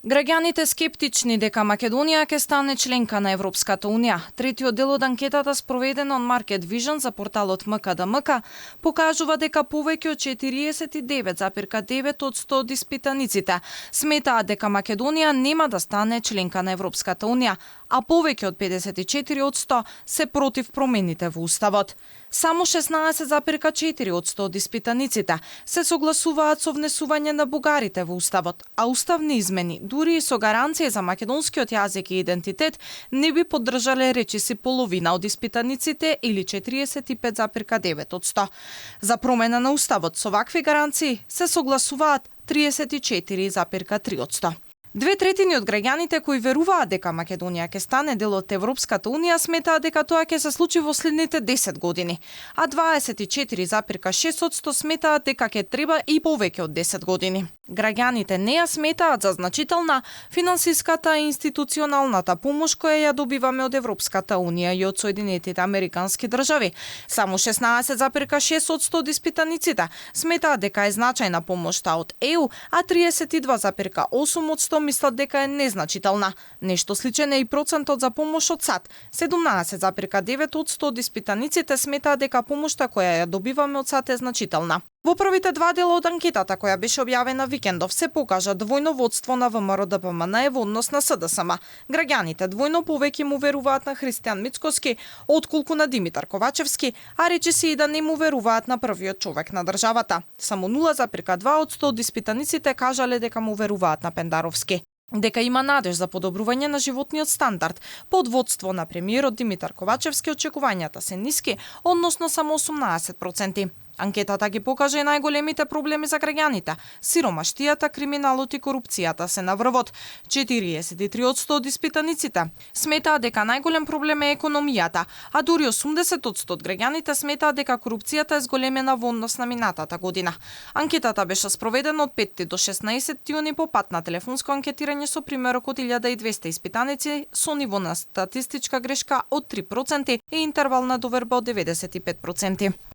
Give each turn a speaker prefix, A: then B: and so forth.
A: Граѓаните скептични дека Македонија ќе стане членка на Европската унија. Третиот дел од анкетата спроведена од Market Vision за порталот МКДМК покажува дека повеќе од 49,9% од 100 од испитаниците сметаат дека Македонија нема да стане членка на Европската унија, а повеќе од 54% од 100 се против промените во уставот. Само 16,4% од 100 од испитаниците се согласуваат со внесување на бугарите во уставот, а уставни измени, дури и со гаранција за македонскиот јазик и идентитет, не би поддржале речиси половина од испитаниците или 45,9% од 100. За промена на уставот со вакви гаранции се согласуваат 34,3% од 100. 2/3 од граѓаните кои веруваат дека Македонија ќе стане дел од Европската унија сметаат дека тоа ќе се случи во следните 10 години, а 24,6% сметаат дека ќе треба и повеќе од 10 години. Граѓаните не ја сметаат за значителна финансиската и институционалната помош која ја добиваме од Европската унија и од Соединетите Американски држави. Само 16,6% од испитаниците сметаат дека е значајна помошта од ЕУ, а 32,8% мислат дека е незначителна. Нешто сличен е и процентот за помош од САД. 17,9% од испитаниците сметаат дека помошта која ја добиваме од САД е значителна. Во првите два дела од анкетата која беше објавена викендов се покажа двојно водство на ВМРО-ДПМН во однос на СДСМ. Граѓаните двојно повеќе му веруваат на Христијан Мицкоски отколку на Димитар Ковачевски, а речиси и да не му веруваат на првиот човек на државата. Само 0,2% од испитаниците кажале дека му веруваат на Пендаровски. Дека има надеж за подобрување на животниот стандард. Под водство на премиерот Димитар Ковачевски очекувањата се ниски, односно само 18%. Анкетата ги покажа и најголемите проблеми за граѓаните. Сиромаштијата, криминалот и корупцијата се на врвот. 43% од испитаниците сметаат дека најголем проблем е економијата, а дури 80% од граѓаните сметаат дека корупцијата е зголемена во однос на минатата година. Анкетата беше спроведена од 5 до 16 јуни по пат на телефонско анкетирање со примерок од 1200 испитаници со ниво на статистичка грешка од 3% и интервал на доверба од 95%.